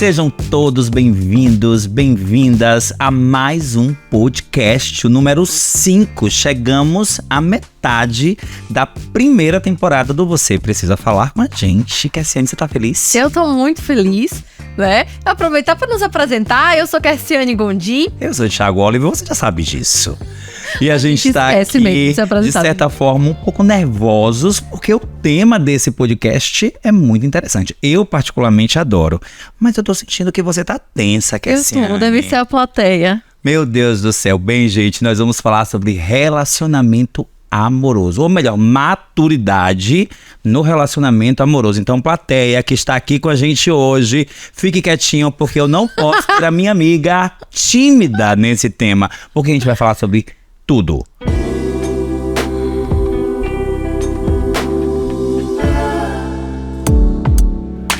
Sejam todos bem-vindos, bem-vindas a mais um podcast, o número 5. Chegamos à metade da primeira temporada do Você Precisa Falar com a Gente. Kersiane, você tá feliz? Eu tô muito feliz, né? Aproveitar para nos apresentar, eu sou Kersiane Gondi. Eu sou o Thiago Oliver, você já sabe disso. E a gente tá aqui, de certa forma, um pouco nervosos, porque o tema desse podcast é muito interessante. Eu, particularmente, adoro. Mas eu tô sentindo que você tá tensa, Kersiane. Eu tô, deve ser a plateia. Meu Deus do céu. Bem, gente, nós vamos falar sobre relacionamento amoroso. Ou melhor, maturidade no relacionamento amoroso. Então, plateia que está aqui com a gente hoje, fique quietinho, porque eu não posso ter a minha amiga tímida nesse tema. Porque a gente vai falar sobre tudo.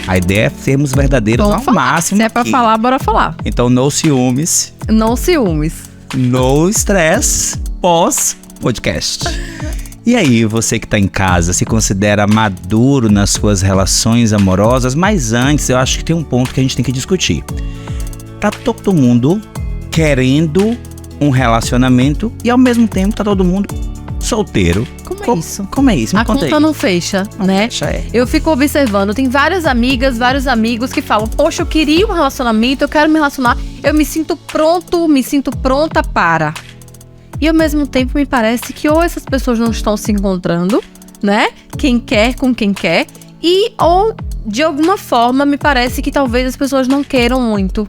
A ideia é sermos verdadeiros ao máximo. Se é pra falar, bora falar. Então, no ciúmes. No ciúmes. No estresse pós-podcast. E aí, você que tá em casa, se considera maduro nas suas relações amorosas? Mas antes, eu acho que tem um ponto que a gente tem que discutir. Tá todo mundo querendo um relacionamento e ao mesmo tempo tá todo mundo solteiro. Como é isso? Como é isso? Me conta aí. A conta não fecha, né? Fecha, é. Eu fico observando, tem várias amigas, vários amigos que falam: poxa, eu queria um relacionamento, eu quero me relacionar, eu me sinto pronto, me sinto pronta para. E ao mesmo tempo me parece que ou essas pessoas não estão se encontrando, né? Quem quer com quem quer, ou de alguma forma me parece que talvez as pessoas não queiram muito.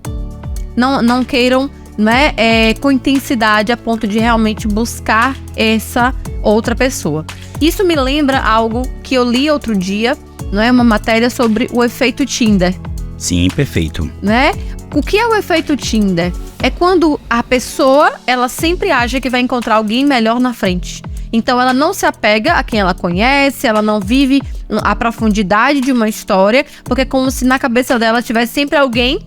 Não queiram, né, com intensidade a ponto de realmente buscar essa outra pessoa. Isso me lembra algo que eu li outro dia, não é, uma matéria sobre o efeito Tinder. Sim, perfeito. Né? O que é o efeito Tinder? É quando a pessoa, ela sempre acha que vai encontrar alguém melhor na frente. Então ela não se apega a quem ela conhece, ela não vive a profundidade de uma história, porque é como se na cabeça dela tivesse sempre alguém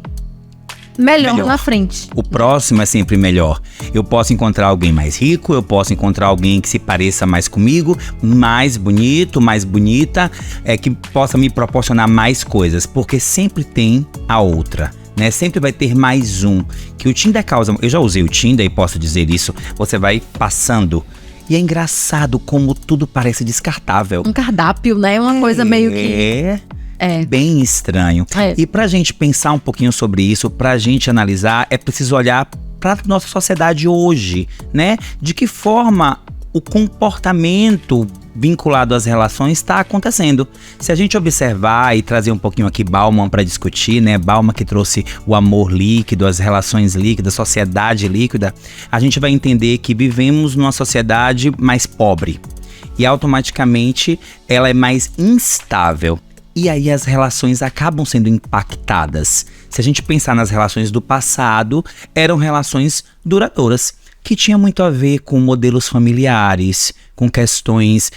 melhor na frente. O próximo é sempre melhor. Eu posso encontrar alguém mais rico, eu posso encontrar alguém que se pareça mais comigo, mais bonito, mais bonita, que possa me proporcionar mais coisas, porque sempre tem a outra, né? Sempre vai ter mais um. Que o Tinder causa... Eu já usei o Tinder e posso dizer isso. Você vai passando e é engraçado como tudo parece descartável. Um cardápio, né? Uma coisa meio que... É bem estranho. E pra gente pensar um pouquinho sobre isso, pra gente analisar, é preciso olhar pra nossa sociedade hoje, né? De que forma o comportamento vinculado às relações está acontecendo. Se a gente observar e trazer um pouquinho aqui Bauman para discutir, né? Bauman que trouxe o amor líquido, as relações líquidas, a sociedade líquida, a gente vai entender que vivemos numa sociedade mais pobre e automaticamente ela é mais instável. E aí as relações acabam sendo impactadas. Se a gente pensar nas relações do passado, eram relações duradouras, que tinha muito a ver com modelos familiares, com questões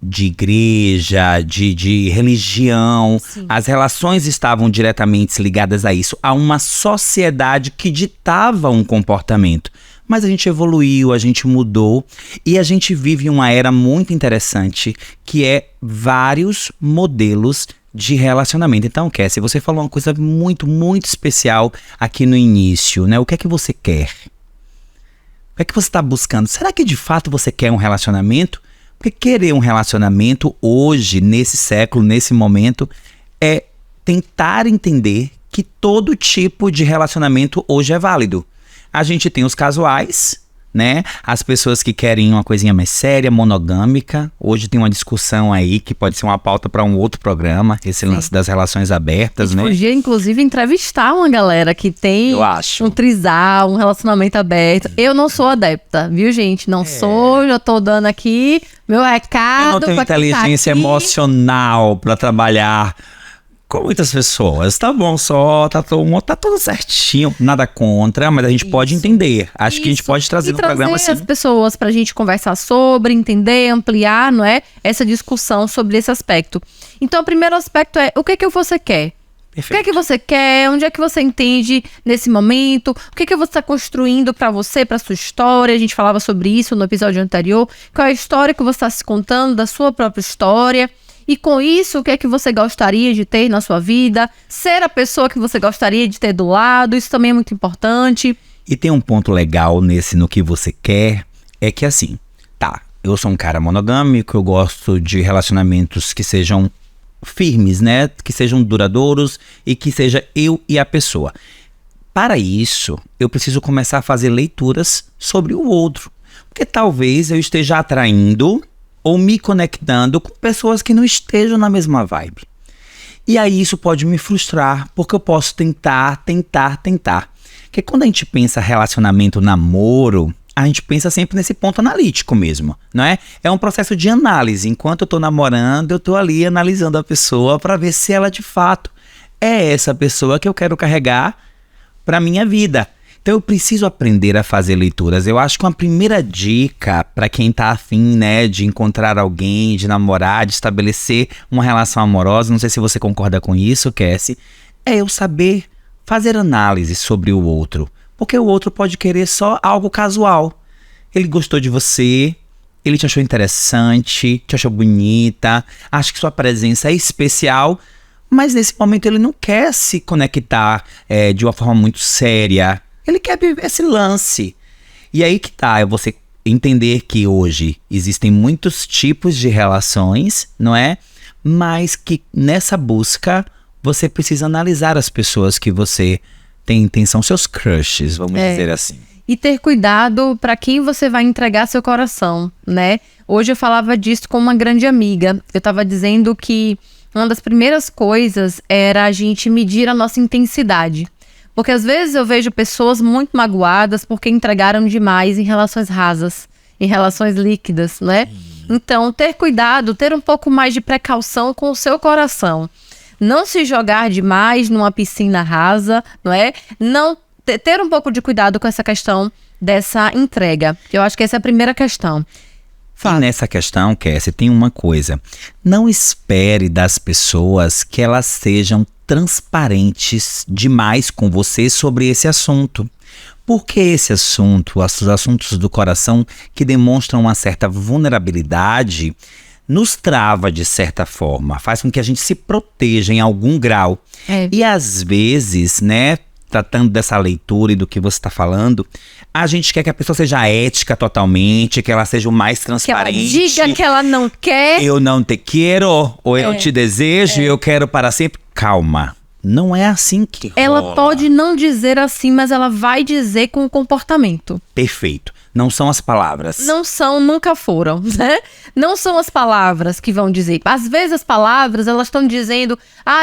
de igreja, de religião. Sim. As relações estavam diretamente ligadas a isso, a uma sociedade que ditava um comportamento. Mas a gente evoluiu, a gente mudou e a gente vive uma era muito interessante que é vários modelos de relacionamento. Então, Kessie, você falou uma coisa muito, muito especial aqui no início, né? O que é que você quer? O que é que você está buscando? Será que de fato você quer um relacionamento? Porque querer um relacionamento hoje, nesse século, nesse momento, é tentar entender que todo tipo de relacionamento hoje é válido. A gente tem os casuais, né? As pessoas que querem uma coisinha mais séria, monogâmica. Hoje tem uma discussão aí que pode ser uma pauta para um outro programa, esse lance das relações abertas, né? Podia, inclusive, entrevistar uma galera que tem um trisal, um relacionamento aberto. Eu não sou adepta, viu, gente? Não sou, já tô dando aqui meu recado. Eu não tenho inteligência emocional para trabalhar com muitas pessoas. Tá bom, tá tudo certinho, nada contra, mas a gente pode entender. Acho que a gente pode trazer no programa assim. As pessoas pra gente conversar sobre, entender, ampliar, não é? Essa discussão sobre esse aspecto. Então, o primeiro aspecto é: o que você quer? Perfeito. O que você quer? Onde é que você entende nesse momento? O que você está construindo para você, para sua história? A gente falava sobre isso no episódio anterior. Qual é a história que você está se contando da sua própria história? E com isso, o que é que você gostaria de ter na sua vida? Ser a pessoa que você gostaria de ter do lado, isso também é muito importante. E tem um ponto legal no que você quer, é que assim, eu sou um cara monogâmico, eu gosto de relacionamentos que sejam firmes, né? Que sejam duradouros e que seja eu e a pessoa. Para isso, eu preciso começar a fazer leituras sobre o outro. Porque talvez eu esteja atraindo ou me conectando com pessoas que não estejam na mesma vibe. E aí isso pode me frustrar, porque eu posso tentar. Porque quando a gente pensa relacionamento, namoro, a gente pensa sempre nesse ponto analítico mesmo, não é? É um processo de análise. Enquanto eu tô namorando, eu tô ali analisando a pessoa para ver se ela de fato é essa pessoa que eu quero carregar para minha vida. Então eu preciso aprender a fazer leituras. Eu acho que uma primeira dica para quem tá afim, né, de encontrar alguém, de namorar, de estabelecer uma relação amorosa, não sei se você concorda com isso, Cassie, é eu saber fazer análise sobre o outro. Porque o outro pode querer só algo casual. Ele gostou de você, ele te achou interessante, te achou bonita, acha que sua presença é especial, mas nesse momento ele não quer se conectar de uma forma muito séria. Ele quer viver esse lance. E aí que tá, é você entender que hoje existem muitos tipos de relações, não é? Mas que nessa busca você precisa analisar as pessoas que você tem intenção, seus crushes, vamos dizer assim. E ter cuidado para quem você vai entregar seu coração, né? Hoje eu falava disso com uma grande amiga. Eu estava dizendo que uma das primeiras coisas era a gente medir a nossa intensidade. Porque às vezes eu vejo pessoas muito magoadas porque entregaram demais em relações rasas, em relações líquidas, né? Então, ter cuidado, ter um pouco mais de precaução com o seu coração. Não se jogar demais numa piscina rasa, não é? Não ter um pouco de cuidado com essa questão dessa entrega. Eu acho que essa é a primeira questão. E nessa questão, Cassie, tem uma coisa. Não espere das pessoas que elas sejam transparentes demais com você sobre esse assunto. Porque esse assunto, os assuntos do coração que demonstram uma certa vulnerabilidade, nos trava de certa forma, faz com que a gente se proteja em algum grau. E às vezes, né, tratando dessa leitura e do que você está falando, a gente quer que a pessoa seja ética totalmente, que ela seja o mais transparente. Que ela diga que ela não quer. Eu não te quero, ou eu te desejo, eu quero para sempre. Calma. Não é assim que rola. Ela pode não dizer assim, mas ela vai dizer com o comportamento. Perfeito. Não são as palavras. Não são, nunca foram, né? Não são as palavras que vão dizer. Às vezes as palavras, elas estão dizendo,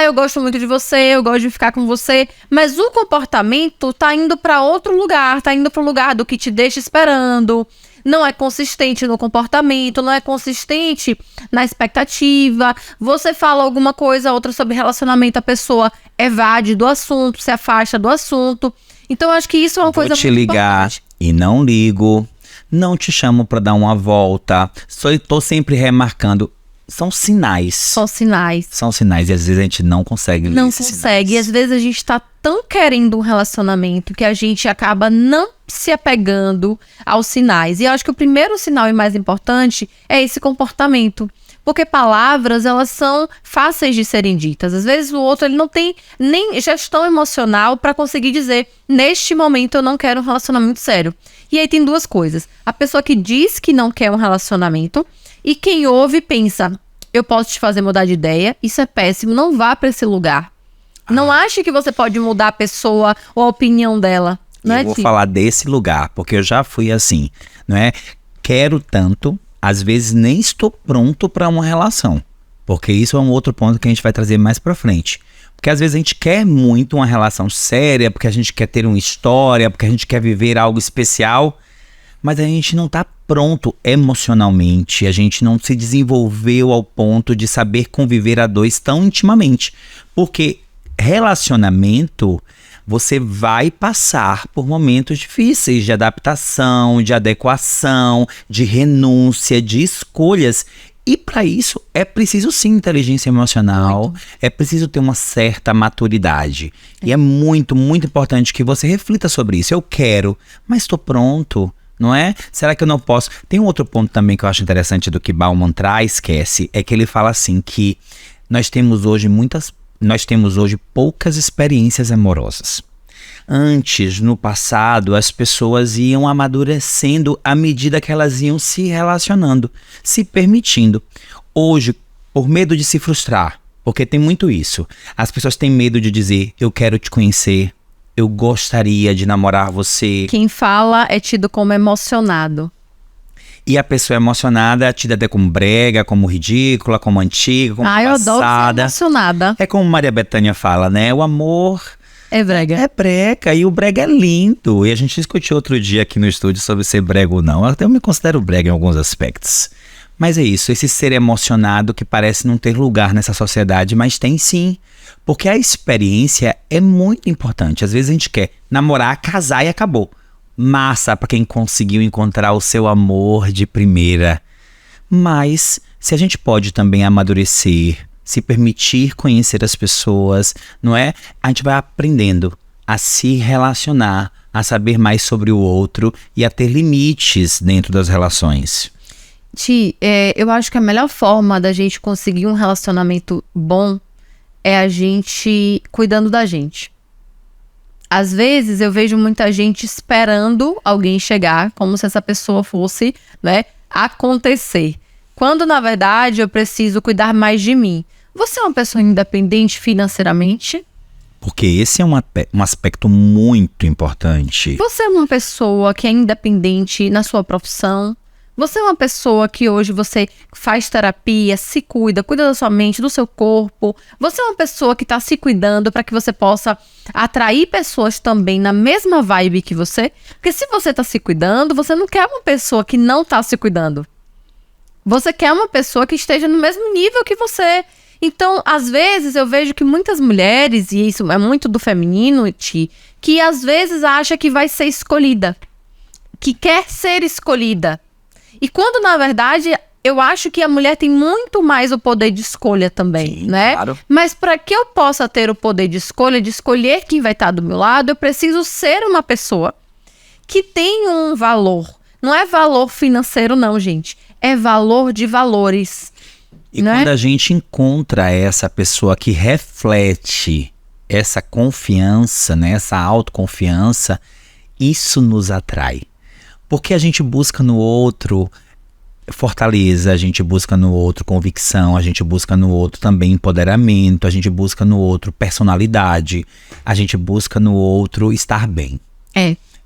eu gosto muito de você, eu gosto de ficar com você. Mas o comportamento tá indo para outro lugar, tá indo para o lugar do que te deixa esperando. Não é consistente no comportamento, não é consistente na expectativa. Você fala alguma coisa, outra sobre relacionamento, a pessoa evade do assunto, se afasta do assunto. Então, eu acho que isso é uma coisa muito importante. Vou te ligar e não ligo, não te chamo pra dar uma volta, tô sempre remarcando. São sinais. São sinais. São sinais e às vezes a gente não consegue ler Não esses consegue. sinais. E às vezes a gente tá tão querendo um relacionamento que a gente acaba não se apegando aos sinais. E eu acho que o primeiro sinal e mais importante é esse comportamento. Porque palavras, elas são fáceis de serem ditas. Às vezes o outro ele não tem nem gestão emocional para conseguir dizer, neste momento eu não quero um relacionamento sério. E aí tem duas coisas. A pessoa que diz que não quer um relacionamento e quem ouve pensa, eu posso te fazer mudar de ideia, isso é péssimo, não vá para esse lugar. Não ache que você pode mudar a pessoa ou a opinião dela. Não eu é vou assim. falar desse lugar, porque eu já fui assim, não é? Quero tanto, às vezes nem estou pronto para uma relação. Porque isso é um outro ponto que a gente vai trazer mais pra frente. Porque às vezes a gente quer muito uma relação séria, porque a gente quer ter uma história, porque a gente quer viver algo especial, mas a gente não tá pronto emocionalmente, a gente não se desenvolveu ao ponto de saber conviver a dois tão intimamente. Porque relacionamento, você vai passar por momentos difíceis de adaptação, de adequação, de renúncia, de escolhas. E para isso é preciso sim inteligência emocional, é preciso ter uma certa maturidade. E é muito, muito importante que você reflita sobre isso. Eu quero, mas estou pronto. não é? Será que eu não posso? Tem um outro ponto também que eu acho interessante do que Bauman traz, Cassie, é que ele fala assim que nós temos hoje poucas experiências amorosas. Antes, no passado, as pessoas iam amadurecendo à medida que elas iam se relacionando, se permitindo. Hoje, por medo de se frustrar, porque tem muito isso, as pessoas têm medo de dizer, eu quero te conhecer, eu gostaria de namorar você. Quem fala é tido como emocionado. E a pessoa emocionada é tida até como brega, como ridícula, como antiga, como passada. Eu adoro ser emocionada. É como Maria Bethânia fala, né? O amor... é brega. É brega, e o brega é lindo. E a gente discutiu outro dia aqui no estúdio sobre ser brega ou não. Eu me considero brega em alguns aspectos. Mas é isso, esse ser emocionado que parece não ter lugar nessa sociedade, mas tem sim. Porque a experiência é muito importante. Às vezes a gente quer namorar, casar e acabou. Massa para quem conseguiu encontrar o seu amor de primeira. Mas se a gente pode também amadurecer, se permitir conhecer as pessoas, não é? A gente vai aprendendo a se relacionar, a saber mais sobre o outro e a ter limites dentro das relações. Ti, eu acho que a melhor forma da gente conseguir um relacionamento bom é a gente cuidando da gente. Às vezes eu vejo muita gente esperando alguém chegar, como se essa pessoa fosse, né, acontecer. Quando, na verdade, eu preciso cuidar mais de mim. Você é uma pessoa independente financeiramente? Porque esse é um aspecto muito importante. Você é uma pessoa que é independente na sua profissão? Você é uma pessoa que hoje você faz terapia, se cuida da sua mente, do seu corpo. Você é uma pessoa que está se cuidando para que você possa atrair pessoas também na mesma vibe que você? Porque se você está se cuidando, você não quer uma pessoa que não está se cuidando. Você quer uma pessoa que esteja no mesmo nível que você. Então, às vezes, eu vejo que muitas mulheres, e isso é muito do feminino, que às vezes acha que vai ser escolhida. Que quer ser escolhida. E quando, na verdade, eu acho que a mulher tem muito mais o poder de escolha também, sim, né? Claro. Mas para que eu possa ter o poder de escolher quem vai estar do meu lado, eu preciso ser uma pessoa que tem um valor. Não é valor financeiro, não, gente. É valor de valores. E quando a gente encontra essa pessoa que reflete essa confiança, né, essa autoconfiança, isso nos atrai. Porque a gente busca no outro fortaleza, a gente busca no outro convicção, a gente busca no outro também empoderamento, a gente busca no outro personalidade, a gente busca no outro estar bem.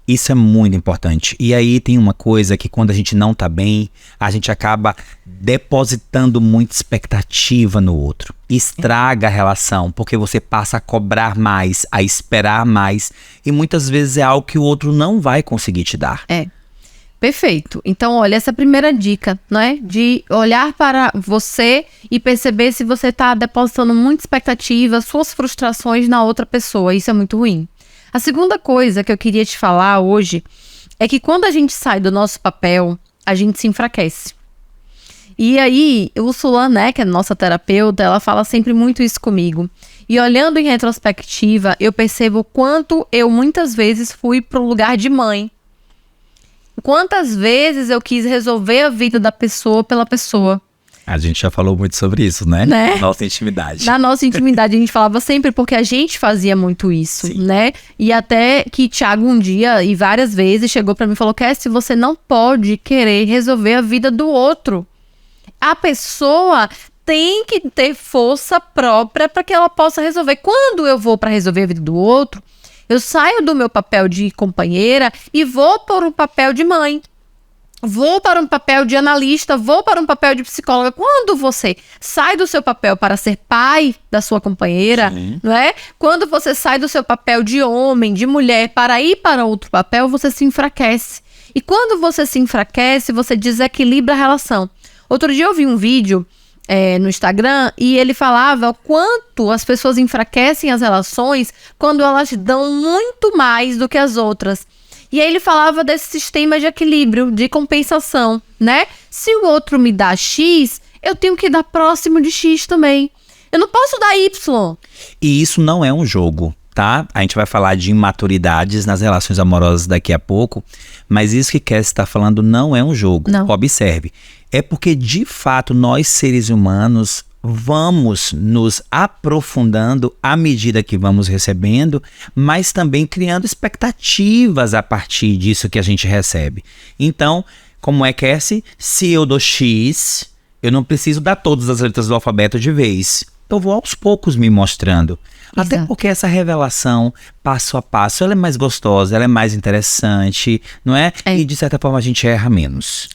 Isso é muito importante. E aí tem uma coisa que quando a gente não tá bem, a gente acaba depositando muita expectativa no outro. Estraga a relação, porque você passa a cobrar mais, a esperar mais. E muitas vezes é algo que o outro não vai conseguir te dar. Perfeito. Então, olha, essa primeira dica, né? De olhar para você e perceber se você tá depositando muita expectativa, suas frustrações na outra pessoa. Isso é muito ruim. A segunda coisa que eu queria te falar hoje é que quando a gente sai do nosso papel, a gente se enfraquece. E aí, Úrsula, né, que é nossa terapeuta, ela fala sempre muito isso comigo. E olhando em retrospectiva, eu percebo o quanto eu muitas vezes fui pro lugar de mãe. Quantas vezes eu quis resolver a vida da pessoa pela pessoa. A gente já falou muito sobre isso, né? Nossa intimidade. Na nossa intimidade, a gente falava sempre porque a gente fazia muito isso, sim, né? E até que Thiago um dia, e várias vezes, chegou pra mim e falou, Cassie, você não pode querer resolver a vida do outro. A pessoa tem que ter força própria para que ela possa resolver. Quando eu vou pra resolver a vida do outro, eu saio do meu papel de companheira e vou para um papel de mãe. Vou para um papel de analista, vou para um papel de psicóloga. Quando você sai do seu papel para ser pai da sua companheira, não é? Quando você sai do seu papel de homem, de mulher, para ir para outro papel, você se enfraquece. E quando você se enfraquece, você desequilibra a relação. Outro dia eu vi um vídeo no Instagram e ele falava o quanto as pessoas enfraquecem as relações quando elas dão muito mais do que as outras. E aí ele falava desse sistema de equilíbrio, de compensação, né? Se o outro me dá X, eu tenho que dar próximo de X também. Eu não posso dar Y. E isso não é um jogo. tá? A gente vai falar de imaturidades nas relações amorosas daqui a pouco, mas isso que Cassie está falando não é um jogo. Não. Observe. É porque, de fato, nós seres humanos vamos nos aprofundando à medida que vamos recebendo, mas também criando expectativas a partir disso que a gente recebe. Então, como é, Cassie? Se eu dou X, eu não preciso dar todas as letras do alfabeto de vez. Eu vou aos poucos me mostrando. Exato. Até porque essa revelação, passo a passo, ela é mais gostosa, ela é mais interessante, não é? E de certa forma a gente erra menos.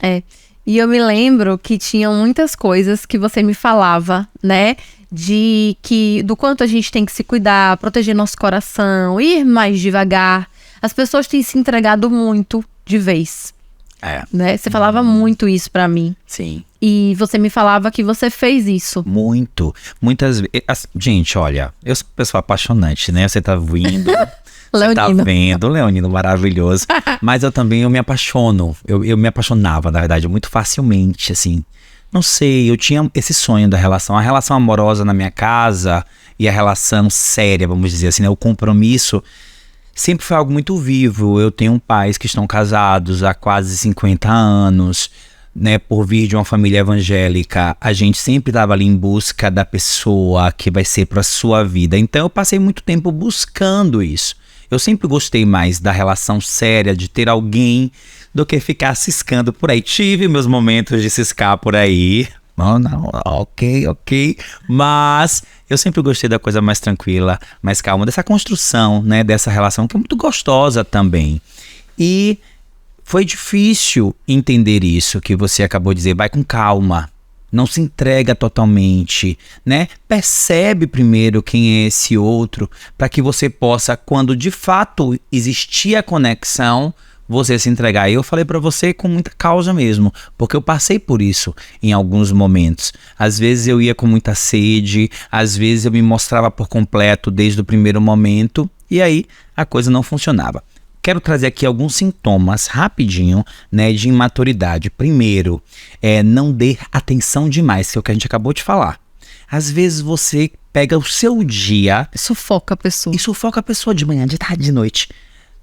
E eu me lembro que tinham muitas coisas que você me falava, né? Do quanto a gente tem que se cuidar, proteger nosso coração, ir mais devagar. As pessoas têm se entregado muito de vez. Né? Você falava muito isso pra mim. Sim. E você me falava que você fez isso. Muito. Muitas vezes. Gente, olha, eu sou uma pessoa apaixonante, né? Você tá vindo. Você tá vendo, Leonino maravilhoso. Mas eu me apaixono. Eu me apaixonava, na verdade, muito facilmente, assim. Não sei, eu tinha esse sonho da relação. A relação amorosa na minha casa e a relação séria, vamos dizer assim, né? O compromisso sempre foi algo muito vivo. Eu tenho pais que estão casados há quase 50 anos, né? Por vir de uma família evangélica, a gente sempre estava ali em busca da pessoa que vai ser para a sua vida. Então eu passei muito tempo buscando isso. Eu sempre gostei mais da relação séria, de ter alguém, do que ficar ciscando por aí. Tive meus momentos de ciscar por aí. Não, ok. Mas eu sempre gostei da coisa mais tranquila, mais calma, dessa construção, né? Dessa relação que é muito gostosa também. E foi difícil entender isso que você acabou de dizer. Vai com calma. Não se entrega totalmente, né? Percebe primeiro quem é esse outro, para que você possa, quando de fato existir a conexão, você se entregar. E eu falei para você com muita causa mesmo, porque eu passei por isso em alguns momentos. Às vezes eu ia com muita sede, às vezes eu me mostrava por completo desde o primeiro momento, e aí a coisa não funcionava. Quero trazer aqui alguns sintomas rapidinho, né, de imaturidade. Primeiro, não dê atenção demais, que é o que a gente acabou de falar. Às vezes você pega o seu dia... Sufoca a pessoa. E sufoca a pessoa de manhã, de tarde, de noite.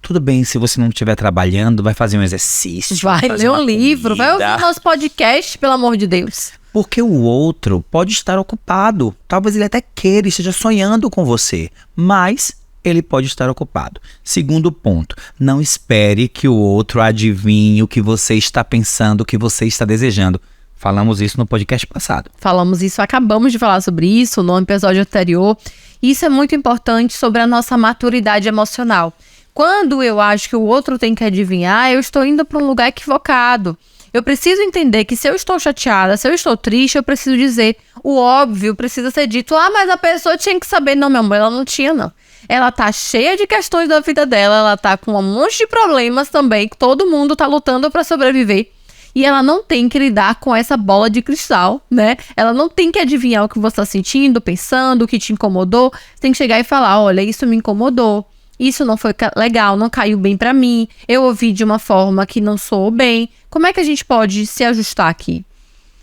Tudo bem, se você não estiver trabalhando, vai fazer um exercício. Vai ler um livro, vai ouvir nosso podcast, pelo amor de Deus. Porque o outro pode estar ocupado. Talvez ele até queira e esteja sonhando com você, mas ele pode estar ocupado. Segundo ponto, não espere que o outro adivinhe o que você está pensando, o que você está desejando. Falamos isso no podcast passado. Falamos isso, acabamos de falar sobre isso no episódio anterior. Isso é muito importante sobre a nossa maturidade emocional. Quando eu acho que o outro tem que adivinhar, eu estou indo para um lugar equivocado. Eu preciso entender que se eu estou chateada, se eu estou triste, eu preciso dizer. O óbvio precisa ser dito. Mas a pessoa tinha que saber. Não, meu amor, ela não tinha, não. Ela tá cheia de questões da vida dela, ela tá com um monte de problemas também, que todo mundo tá lutando para sobreviver. E ela não tem que lidar com essa bola de cristal, né? Ela não tem que adivinhar o que você tá sentindo, pensando, o que te incomodou. Você tem que chegar e falar, olha, isso me incomodou. Isso não foi legal, não caiu bem pra mim. Eu ouvi de uma forma que não soou bem. Como é que a gente pode se ajustar aqui?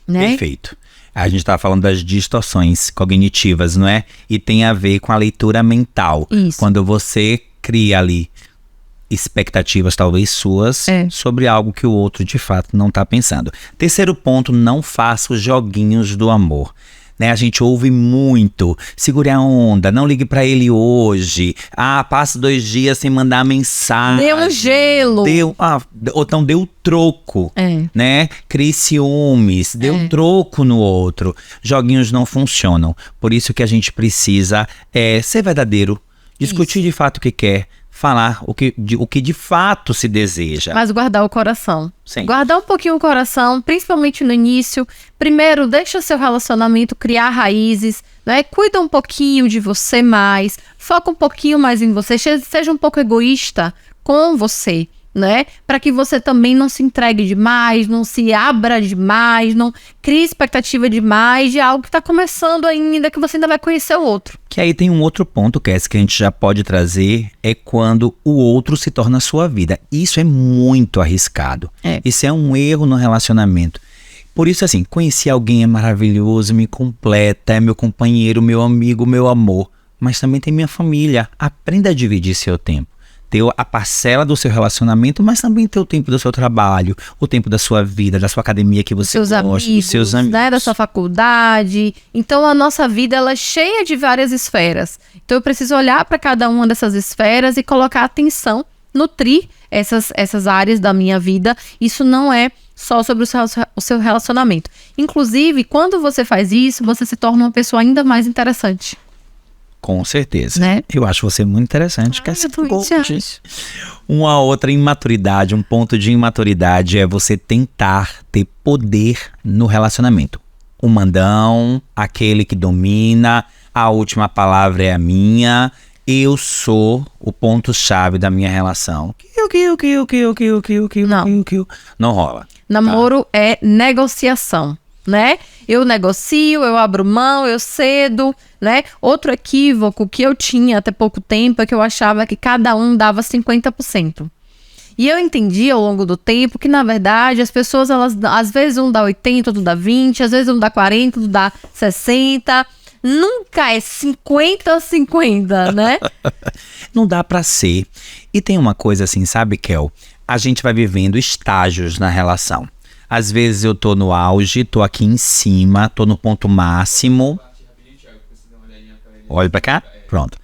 Né? Perfeito. A gente está falando das distorções cognitivas, não é? E tem a ver com a leitura mental. Isso. Quando você cria ali expectativas, talvez suas, sobre algo que o outro de fato não está pensando. Terceiro ponto, não faça os joguinhos do amor. Né, a gente ouve muito, segure a onda, não ligue pra ele hoje, passa 2 dias sem mandar mensagem. Deu um gelo. Ou então deu troco, né? Crie ciúmes, deu troco no outro. Joguinhos não funcionam, por isso que a gente precisa ser verdadeiro, discutir de fato o que quer, falar o que de fato se deseja. Mas guardar o coração. Sim. Guardar um pouquinho o coração, principalmente no início. Primeiro, deixa seu relacionamento criar raízes, né? Cuida um pouquinho de você mais, foca um pouquinho mais em você, seja um pouco egoísta com você, né? Para que você também não se entregue demais, não se abra demais, não crie expectativa demais de algo que está começando ainda, que você ainda vai conhecer o outro. Que aí tem um outro ponto, Cassie, que a gente já pode trazer, é quando o outro se torna a sua vida. Isso é muito arriscado. Isso é um erro no relacionamento. Por isso, assim, conhecer alguém é maravilhoso, me completa, é meu companheiro, meu amigo, meu amor. mas também tem minha família. Aprenda a dividir seu tempo. Ter a parcela do seu relacionamento, mas também ter o tempo do seu trabalho, o tempo da sua vida, da sua academia que você gosta, dos seus amigos. Né, da sua faculdade. Então, a nossa vida, ela é cheia de várias esferas. Então, eu preciso olhar para cada uma dessas esferas e colocar atenção, nutrir essas áreas da minha vida. Isso não é só sobre o seu relacionamento. Inclusive, quando você faz isso, você se torna uma pessoa ainda mais interessante. Com certeza. Né? Eu acho você muito interessante. Uma outra imaturidade, um ponto de imaturidade é você tentar ter poder no relacionamento. O mandão, aquele que domina, a última palavra é a minha, eu sou o ponto-chave da minha relação. Não rola. Namoro é negociação, né? Eu negocio, eu abro mão, eu cedo, né? Outro equívoco que eu tinha até pouco tempo é que eu achava que cada um dava 50%. E eu entendi ao longo do tempo que, na verdade, as pessoas, elas, às vezes um dá 80, outro dá 20, às vezes um dá 40, outro dá 60. Nunca é 50-50, né? Não dá pra ser. E tem uma coisa assim, sabe, Kel? A gente vai vivendo estágios na relação. Às vezes eu tô no auge, tô aqui em cima, tô no ponto máximo. Olha pra cá. Pronto.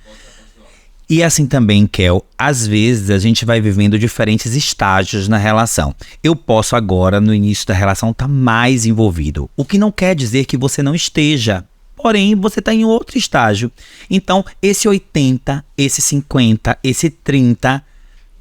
E assim também, Kel, às vezes a gente vai vivendo diferentes estágios na relação. Eu posso agora, no início da relação, estar mais envolvido. O que não quer dizer que você não esteja. Porém, você está em outro estágio. Então, esse 80, esse 50, esse 30...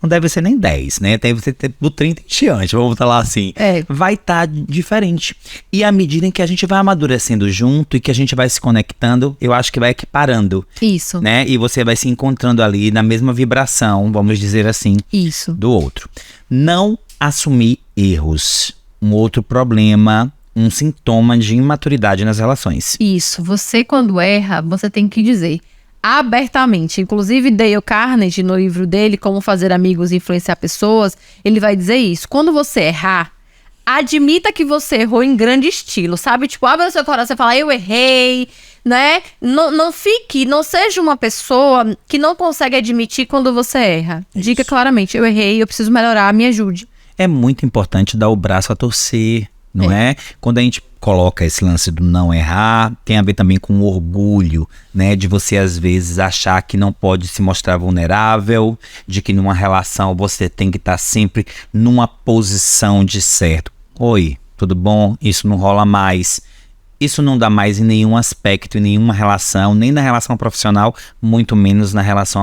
não deve ser nem 10, né? Deve ser do 30 em diante, vamos falar assim. Vai estar diferente. E à medida em que a gente vai amadurecendo junto e que a gente vai se conectando, eu acho que vai equiparando. Isso. Né? E você vai se encontrando ali na mesma vibração, vamos dizer assim, isso, do outro. Não assumir erros. Um outro problema, um sintoma de imaturidade nas relações. Isso. Você, quando erra, você tem que dizer abertamente. Inclusive, Dale Carnegie, no livro dele, Como Fazer Amigos e Influenciar Pessoas, ele vai dizer isso. Quando você errar, admita que você errou em grande estilo, sabe? Tipo, abre o seu coração e fala, eu errei, né? Não seja uma pessoa que não consegue admitir quando você erra. Isso. Diga claramente, eu errei, eu preciso melhorar, me ajude. É muito importante dar o braço a torcer, não é? Quando a gente coloca esse lance do não errar, tem a ver também com o orgulho, né? De você, às vezes, achar que não pode se mostrar vulnerável, de que numa relação você tem que estar sempre numa posição de certo. Oi, tudo bom? Isso não rola mais. Isso não dá mais em nenhum aspecto, em nenhuma relação, nem na relação profissional, muito menos na relação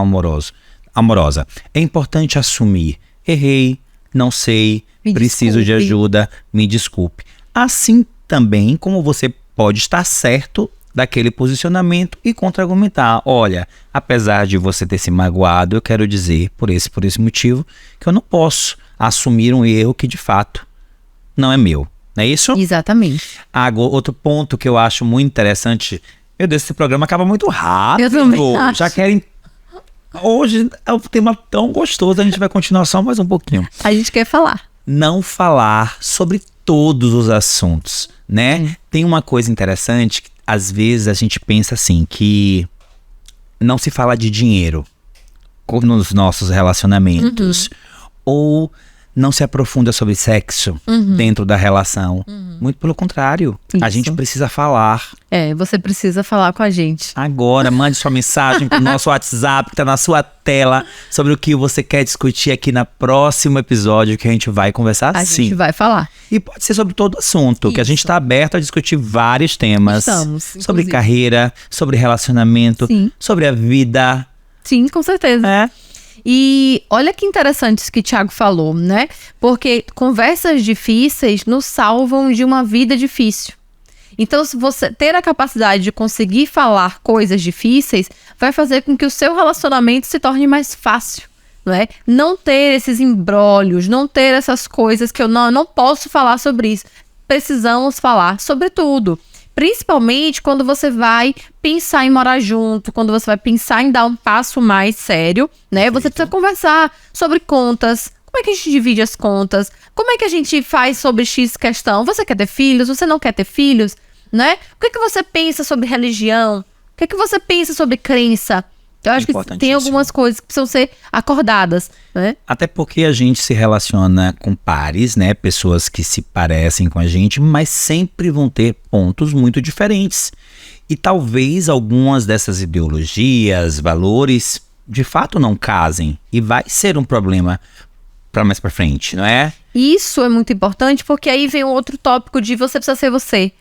amorosa. É importante assumir. Errei, não sei, preciso de ajuda, me desculpe. Assim também como você pode estar certo daquele posicionamento e contra-argumentar. Olha, apesar de você ter se magoado, eu quero dizer, por esse motivo, que eu não posso assumir um erro que de fato não é meu. Não é isso? Exatamente. Agora, outro ponto que eu acho muito interessante. Meu Deus, esse programa acaba muito rápido. Eu também acho. Já querem... Hoje é um tema tão gostoso, a gente vai continuar só mais um pouquinho. A gente quer falar. Não falar sobre todos os assuntos, né? Tem uma coisa interessante, que às vezes a gente pensa assim, que não se fala de dinheiro nos nossos relacionamentos. Ou não se aprofunda sobre sexo dentro da relação. Muito pelo contrário. Isso. A gente precisa falar. Você precisa falar com a gente. Agora, mande sua mensagem pro nosso WhatsApp, que tá na sua tela, sobre o que você quer discutir aqui no próximo episódio, que a gente vai conversar A gente vai falar. E pode ser sobre todo assunto, que a gente tá aberto a discutir vários temas. Estamos, sobre carreira, sobre relacionamento, sobre a vida. Sim, com certeza. E olha que interessante isso que o Thiago falou, né? Porque conversas difíceis nos salvam de uma vida difícil. Então, se você ter a capacidade de conseguir falar coisas difíceis, vai fazer com que o seu relacionamento se torne mais fácil, não é? Não ter esses imbrólios, não ter essas coisas que eu não posso falar sobre isso. Precisamos falar sobre tudo. Principalmente quando você vai pensar em morar junto, quando você vai pensar em dar um passo mais sério, né? Você precisa conversar sobre contas. Como é que a gente divide as contas? Como é que a gente faz sobre X questão? Você quer ter filhos? Você não quer ter filhos? Né? O que você pensa sobre religião? O que você pensa sobre crença? Eu acho que tem algumas coisas que precisam ser acordadas, né? Até porque a gente se relaciona com pares, né? Pessoas que se parecem com a gente, mas sempre vão ter pontos muito diferentes. E talvez algumas dessas ideologias, valores, de fato não casem. E vai ser um problema para mais para frente, não é? Isso é muito importante, porque aí vem um outro tópico de você precisa ser você.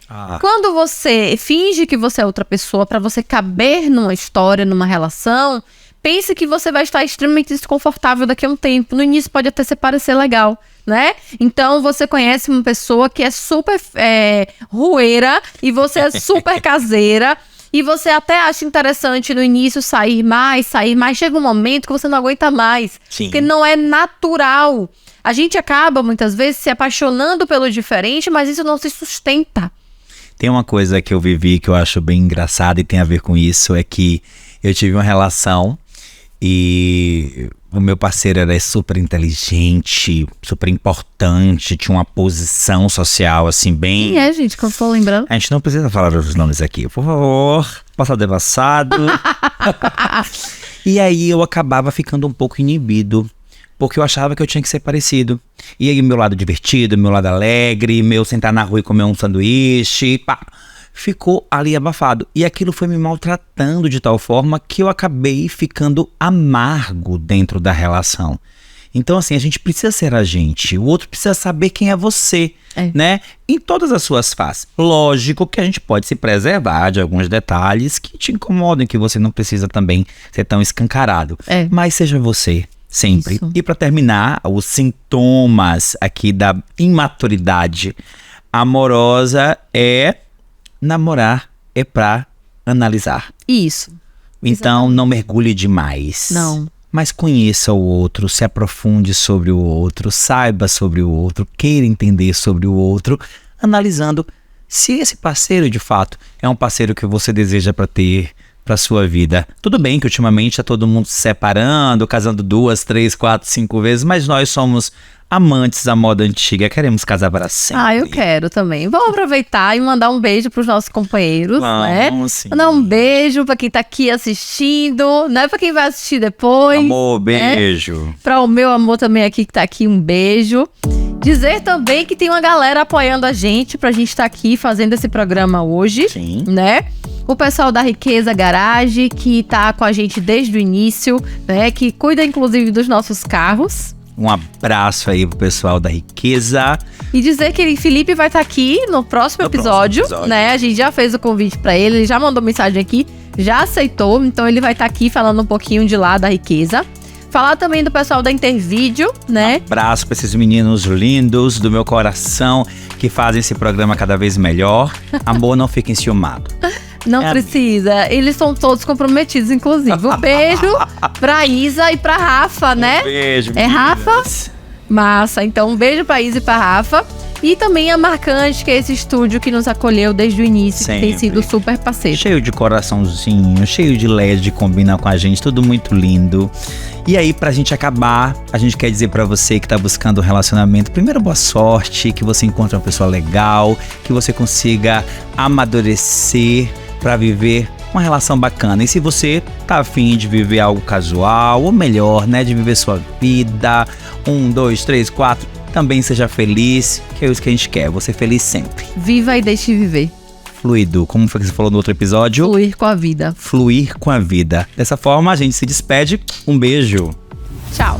Quando você finge que você é outra pessoa para você caber numa história, numa relação, pense que você vai estar extremamente desconfortável daqui a um tempo. No início pode até se parecer legal, né? Então você conhece uma pessoa que é super rueira e você é super caseira. E você até acha interessante no início sair mais. Chega um momento que você não aguenta mais. Sim. Porque não é natural. A gente acaba, muitas vezes, se apaixonando pelo diferente, mas isso não se sustenta. Tem uma coisa que eu vivi que eu acho bem engraçada e tem a ver com isso, é que eu tive uma relação e o meu parceiro era super inteligente, super importante, tinha uma posição social, assim, bem... Quem é, gente, que eu tô lembrando? A gente não precisa falar os nomes aqui, por favor. Passado passado. E aí eu acabava ficando um pouco inibido, porque eu achava que eu tinha que ser parecido. E aí meu lado divertido, meu lado alegre, meu sentar na rua e comer um sanduíche, pá, ficou ali abafado. E aquilo foi me maltratando de tal forma que eu acabei ficando amargo dentro da relação. Então, assim, a gente precisa ser a gente. O outro precisa saber quem é você, né? Em todas as suas faces. Lógico que a gente pode se preservar de alguns detalhes que te incomodam, que você não precisa também ser tão escancarado. Mas seja você, sempre. Isso. E para terminar, os sintomas aqui da imaturidade amorosa é... namorar é pra analisar. Isso. Então, não mergulhe demais. Não. Mas conheça o outro, se aprofunde sobre o outro, saiba sobre o outro, queira entender sobre o outro, analisando se esse parceiro, de fato, é um parceiro que você deseja para ter para sua vida. Tudo bem que ultimamente tá todo mundo se separando, casando 2, 3, 4, 5 vezes, mas nós somos amantes da moda antiga, queremos casar para sempre. Eu quero também. Vamos aproveitar e mandar um beijo pros nossos companheiros, né? Sim. Mandar um beijo pra quem tá aqui assistindo, né? Pra quem vai assistir depois. Amor, beijo. Né? Pra o meu amor também aqui que tá aqui, um beijo. Dizer também que tem uma galera apoiando a gente pra gente estar aqui fazendo esse programa hoje. Sim. Né? O pessoal da Riqueza Garage, que tá com a gente desde o início, né? Que cuida inclusive dos nossos carros. Um abraço aí pro pessoal da Riqueza. E dizer que Felipe vai estar aqui no próximo episódio, né? A gente já fez o convite pra ele, ele já mandou mensagem aqui, já aceitou. Então ele vai estar aqui falando um pouquinho de lá da Riqueza. Falar também do pessoal da Intervídeo, né? Um abraço pra esses meninos lindos do meu coração que fazem esse programa cada vez melhor. Amor, não fique enciumado. Não precisa. Eles são todos comprometidos, inclusive. Um beijo pra Isa e pra Rafa, né? Um beijo, é Rafa? Massa. Então, um beijo pra Isa e pra Rafa. E também a Marcante, que é esse estúdio que nos acolheu desde o início, que tem sido super parceiro. Cheio de coraçãozinho, cheio de LED, combina com a gente, tudo muito lindo. E aí, pra gente acabar, a gente quer dizer pra você que tá buscando um relacionamento, primeiro, boa sorte, que você encontre uma pessoa legal, que você consiga amadurecer pra viver uma relação bacana. E se você tá afim de viver algo casual, ou melhor, né, de viver sua vida, 1, 2, 3, 4, também seja feliz, que é isso que a gente quer, você feliz sempre. Viva e deixe viver. Fluido, como foi que você falou no outro episódio? Fluir com a vida. Fluir com a vida. Dessa forma, a gente se despede. Um beijo. Tchau.